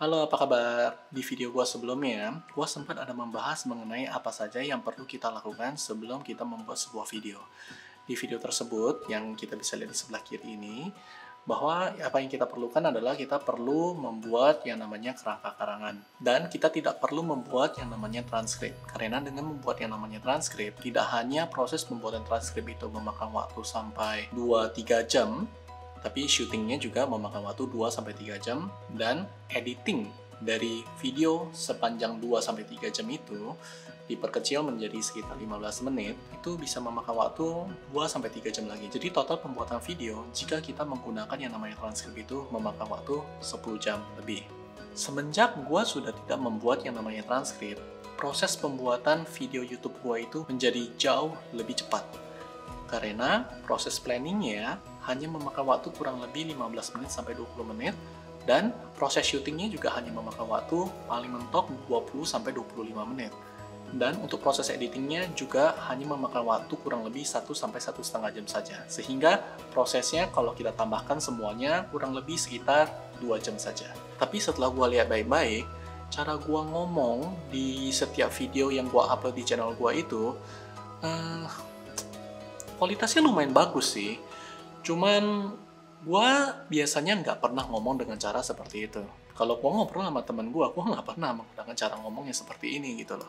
Halo, apa kabar? Di video gua sebelumnya, gua sempat ada membahas mengenai apa saja yang perlu kita lakukan sebelum kita membuat sebuah video. Di video tersebut, yang kita bisa lihat di sebelah kiri ini, bahwa apa yang kita perlukan adalah kita perlu membuat yang namanya kerangka karangan. Dan kita tidak perlu membuat yang namanya transkrip. Karena dengan membuat yang namanya transkrip, tidak hanya proses pembuatan transkrip itu memakan waktu sampai 2-3 jam, tapi syutingnya juga memakan waktu 2-3 jam, dan editing dari video sepanjang 2-3 jam itu diperkecil menjadi sekitar 15 menit, itu bisa memakan waktu 2-3 jam lagi. Jadi total pembuatan video, jika kita menggunakan yang namanya transkrip itu, memakan waktu 10 jam lebih. Semenjak gua sudah tidak membuat yang namanya transkrip, proses pembuatan video YouTube gua itu menjadi jauh lebih cepat. Karena proses planningnya hanya memakan waktu kurang lebih 15 menit sampai 20 menit, dan proses syutingnya juga hanya memakan waktu paling mentok 20 sampai 25 menit. Dan untuk proses editingnya juga hanya memakan waktu kurang lebih 1 sampai 1,5 jam saja. Sehingga prosesnya kalau kita tambahkan semuanya kurang lebih sekitar 2 jam saja. Tapi setelah gua lihat baik-baik, cara gua ngomong di setiap video yang gua upload di channel gua itu kualitasnya lumayan bagus sih. Cuman gue biasanya nggak pernah ngomong dengan cara seperti itu. Kalau gue ngobrol sama temen gue nggak pernah menggunakan cara ngomong yang seperti ini gitu loh.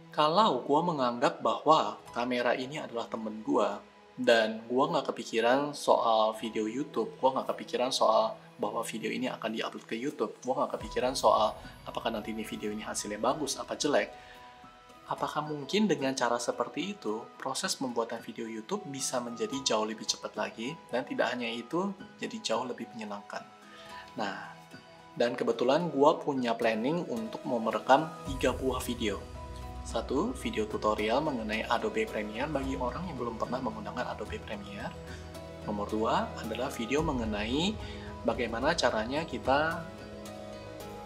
Kalau gue menganggap bahwa kamera ini adalah temen gue, dan gue nggak kepikiran soal video YouTube, gue nggak kepikiran soal bahwa video ini akan diupload ke YouTube, gue nggak kepikiran soal apakah nanti ini video ini hasilnya bagus apa jelek, apakah mungkin dengan cara seperti itu, proses pembuatan video YouTube bisa menjadi jauh lebih cepat lagi, dan tidak hanya itu, jadi jauh lebih menyenangkan. Nah, dan kebetulan gue punya planning untuk mau merekam 3 buah video. Satu, video tutorial mengenai Adobe Premiere bagi orang yang belum pernah menggunakan Adobe Premiere. Nomor 2 adalah video mengenai bagaimana caranya kita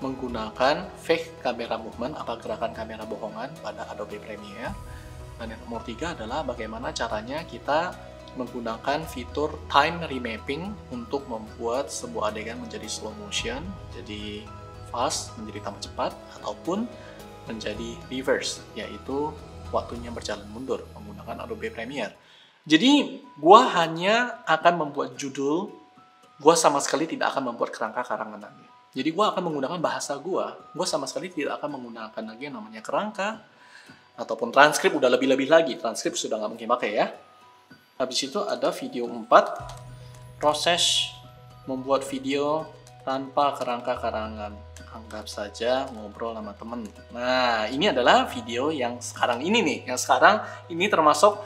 menggunakan fake kamera movement atau gerakan kamera bohongan pada Adobe Premiere. Dan yang nomor 3 adalah bagaimana caranya kita menggunakan fitur time remapping untuk membuat sebuah adegan menjadi slow motion, jadi fast, menjadi tambah cepat, ataupun menjadi reverse, yaitu waktunya berjalan mundur menggunakan Adobe Premiere. Jadi, gua hanya akan membuat judul, gua sama sekali tidak akan membuat kerangka karangan lagi. Jadi gue akan menggunakan bahasa gue sama sekali tidak akan menggunakan lagi yang namanya kerangka, ataupun transkrip udah lebih-lebih lagi, transkrip sudah nggak mungkin pakai ya. Habis itu ada video 4, proses membuat video tanpa kerangka karangan. Anggap saja ngobrol sama temen. Nah, ini adalah video yang sekarang ini nih, yang sekarang ini termasuk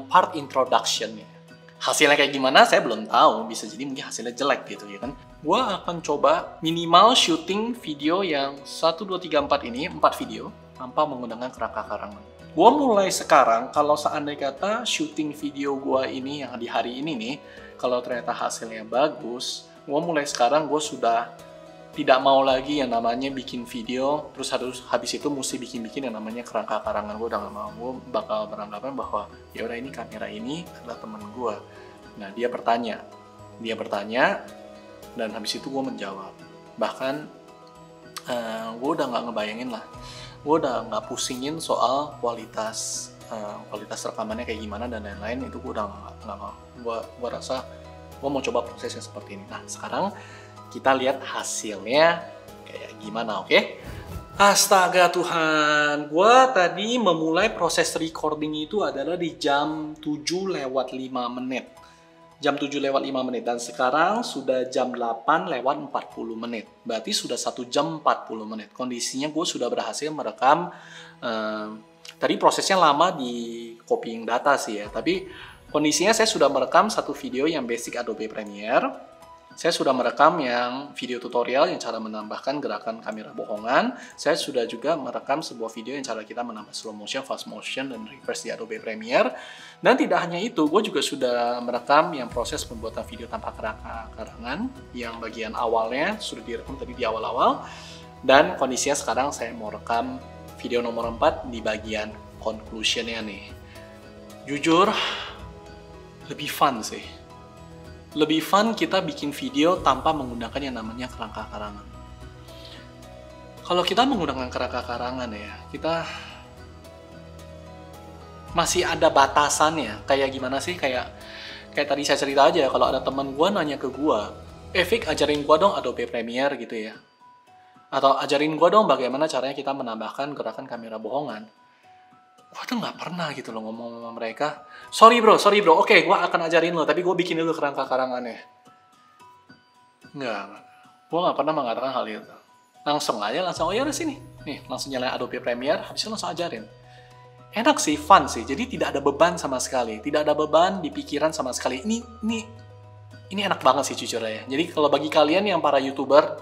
part introduction-nya. Hasilnya kayak gimana saya belum tahu, bisa jadi mungkin hasilnya jelek gitu ya kan. Gua akan coba minimal syuting video yang 1, 2, 3, 4 ini, 4 video tanpa menggunakan kerangka karangan. Gua mulai sekarang, kalau seandainya kata syuting video gua ini yang di hari ini nih, kalau ternyata hasilnya bagus, gua mulai sekarang gua sudah tidak mau lagi yang namanya bikin video, terus habis itu mesti bikin-bikin yang namanya kerangka karangan. Gue udah gak mau, gue bakal beranggapan bahwa ya udah ini kamera ini adalah teman gue. Nah dia bertanya, dan habis itu gue menjawab. Bahkan gue udah nggak ngebayangin lah, gue udah nggak pusingin soal kualitas rekamannya kayak gimana dan lain-lain. Itu gue udah nggak gue rasa gue mau coba prosesnya seperti ini. Nah sekarang kita lihat hasilnya kayak gimana, oke? Astaga Tuhan, gue tadi memulai proses recording itu adalah di jam 7:05. Jam 7:05, dan sekarang sudah jam 8:40. Berarti sudah 1 jam 40 menit. Kondisinya gue sudah berhasil merekam, tadi prosesnya lama di copying data sih ya, tapi kondisinya saya sudah merekam satu video yang basic Adobe Premiere. Saya sudah merekam yang video tutorial yang cara menambahkan gerakan kamera bohongan. Saya sudah juga merekam sebuah video yang cara kita menambah slow motion, fast motion, dan reverse di Adobe Premiere. Dan tidak hanya itu, gue juga sudah merekam yang proses pembuatan video tanpa kerangka karangan, yang bagian awalnya sudah direkam tadi di awal-awal. Dan kondisinya sekarang saya mau rekam video nomor 4 di bagian conclusion-nya nih. Jujur, lebih fun sih. Lebih fun kita bikin video tanpa menggunakan yang namanya kerangka karangan. Kalau kita menggunakan kerangka karangan ya, kita masih ada batasannya. Kayak gimana sih? Kayak tadi saya cerita aja, kalau ada teman gue nanya ke gue, Fik ajarin gue dong Adobe Premiere gitu ya. Atau ajarin gue dong bagaimana caranya kita menambahkan gerakan kamera bohongan. Gue tuh nggak pernah gitu loh ngomong sama mereka, sorry bro, oke gue akan ajarin lo, tapi gue bikin dulu kerangka karangannya. Nggak. Gue nggak pernah mengatakan hal itu. Langsung, oh ya udah sini. Nih, langsung nyalain Adobe Premiere, habis itu langsung ajarin. Enak sih, fun sih. Jadi tidak ada beban sama sekali. Tidak ada beban di pikiran sama sekali. Ini enak banget sih jujur ya. Jadi kalau bagi kalian yang para YouTuber,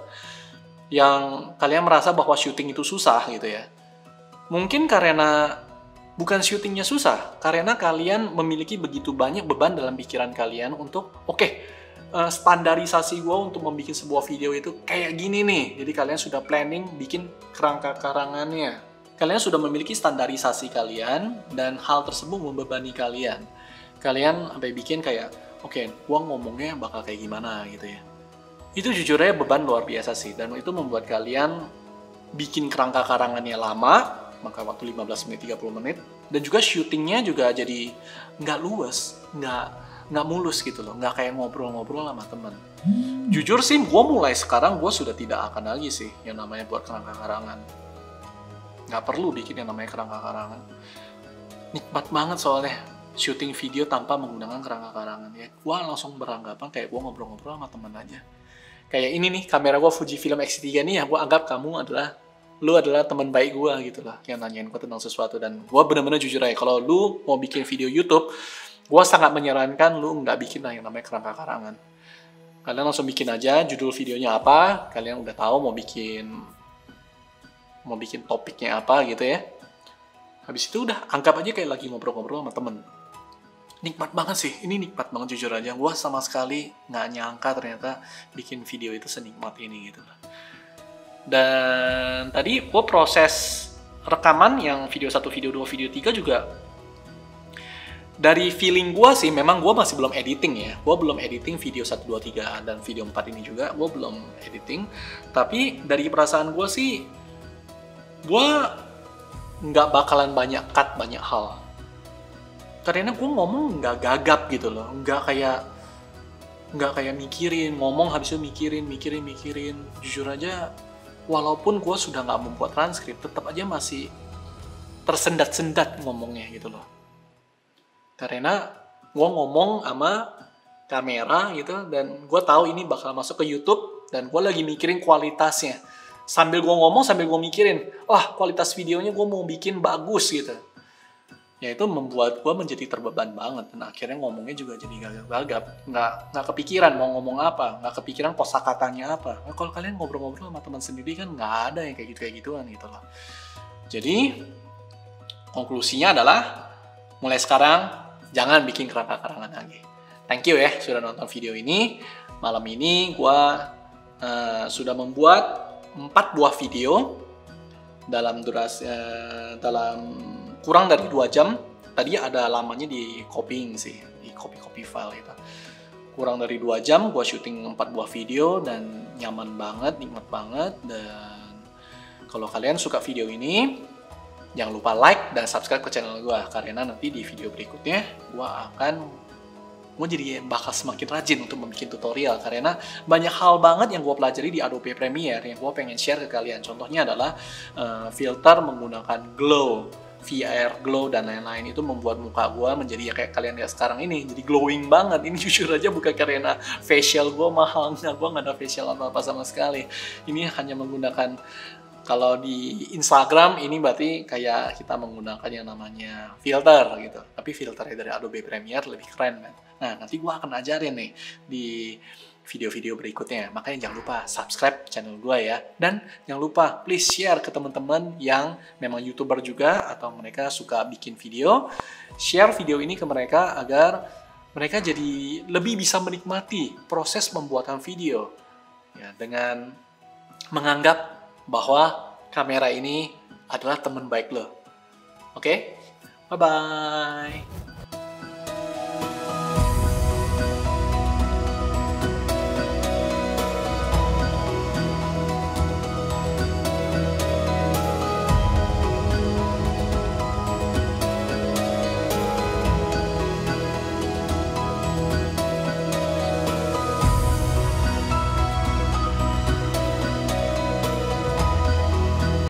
yang kalian merasa bahwa syuting itu susah gitu ya. Mungkin karena bukan syutingnya susah, karena kalian memiliki begitu banyak beban dalam pikiran kalian untuk, standarisasi gue untuk membuat sebuah video itu kayak gini nih. Jadi kalian sudah planning bikin kerangka karangannya. Kalian sudah memiliki standarisasi kalian, dan hal tersebut membebani kalian. Kalian sampai bikin kayak, gue ngomongnya bakal kayak gimana gitu ya. Itu jujur aja beban luar biasa sih, dan itu membuat kalian bikin kerangka karangannya lama, maka waktu 15 menit, 30 menit, dan juga syutingnya juga jadi nggak luas, nggak mulus gitu loh, nggak kayak ngobrol-ngobrol sama temen. Jujur sih, gue mulai sekarang gue sudah tidak akan lagi sih yang namanya buat kerangka karangan. Nggak perlu bikin yang namanya kerangka karangan. Nikmat banget soalnya syuting video tanpa menggunakan kerangka karangan ya. Gue langsung beranggapan kayak gue ngobrol-ngobrol sama temen aja. Kayak ini nih, kamera gue Fujifilm X3 nih ya, gue anggap lu adalah teman baik gue gitu lah, yang nanyain gue tentang sesuatu. Dan gue bener-bener jujur aja, kalau lu mau bikin video YouTube, gue sangat menyarankan lu nggak bikin lah yang namanya kerangka karangan. Kalian langsung bikin aja judul videonya apa, kalian udah tahu mau bikin topiknya apa gitu ya. Habis itu udah anggap aja kayak lagi ngobrol-ngobrol sama temen. Nikmat banget sih, ini nikmat banget jujur aja. Gue sama sekali nggak nyangka ternyata bikin video itu senikmat ini gitu lah. Dan tadi gue proses rekaman yang video 1, video 2, video 3 juga dari feeling gue sih, memang gue masih belum editing ya. Gue belum editing video 1, 2, 3 dan video 4 ini juga gue belum editing. Tapi dari perasaan gue sih, gue nggak bakalan banyak cut banyak hal. Karena gue ngomong nggak gagap gitu loh, nggak kayak mikirin, ngomong habis itu mikirin. Jujur aja, walaupun gue sudah nggak membuat transkrip, tetap aja masih tersendat-sendat ngomongnya gitu loh. Karena gue ngomong sama kamera gitu, dan gue tahu ini bakal masuk ke YouTube, dan gue lagi mikirin kualitasnya. Sambil gue ngomong, sambil gue mikirin, kualitas videonya gue mau bikin bagus gitu. Ya itu membuat gue menjadi terbeban banget, dan akhirnya ngomongnya juga jadi gagap, nggak kepikiran mau ngomong apa, nggak kepikiran kosakatanya apa. Nah, kalau kalian ngobrol-ngobrol sama teman sendiri kan nggak ada yang kayak gituan gitu loh. Jadi konklusinya adalah mulai sekarang jangan bikin kerangka karangan lagi. Thank you ya sudah nonton video ini. Malam ini gue sudah membuat 4 buah video dalam durasi kurang dari 2 jam. Tadi ada lamanya di copying sih, di copy file itu. Kurang dari 2 jam gue syuting 4 buah video, dan nyaman banget, nikmat banget. Dan kalau kalian suka video ini, jangan lupa like dan subscribe ke channel gue, karena nanti di video berikutnya gue jadi bakal semakin rajin untuk membuat tutorial, karena banyak hal banget yang gue pelajari di Adobe Premiere yang gue pengen share ke kalian. Contohnya adalah filter menggunakan glow, VR glow dan lain-lain. Itu membuat muka gue menjadi ya kayak kalian lihat sekarang ini, jadi glowing banget. Ini jujur aja bukan karena facial gue mahal, gue nggak ada facial apa-apa sama sekali. Ini hanya menggunakan, kalau di Instagram ini berarti kayak kita menggunakan yang namanya filter gitu. Tapi filternya dari Adobe Premiere lebih keren kan. Nah, nanti gue akan ajarin nih di video-video berikutnya. Makanya jangan lupa subscribe channel gue ya. Dan jangan lupa please share ke teman-teman yang memang YouTuber juga atau mereka suka bikin video. Share video ini ke mereka agar mereka jadi lebih bisa menikmati proses pembuatan video. Ya, dengan menganggap bahwa kamera ini adalah teman baik lo. Oke? Bye-bye.